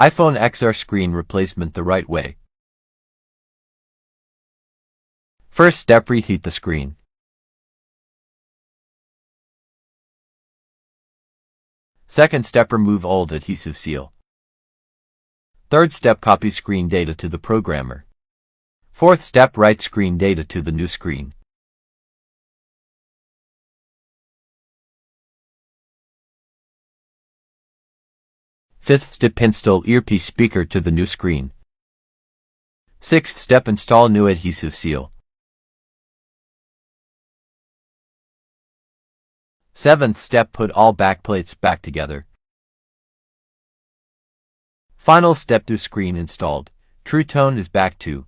iPhone XR screen replacement the right way. First step, reheat the screen. Second step, remove old adhesive seal. Third step, copy screen data to the programmer. Fourth step, write screen data to the new screen. Fifth step, install earpiece speaker to the new screen. Sixth step, install new adhesive seal. Seventh step, put all backplates back together. Final step, new screen installed. True tone is back too.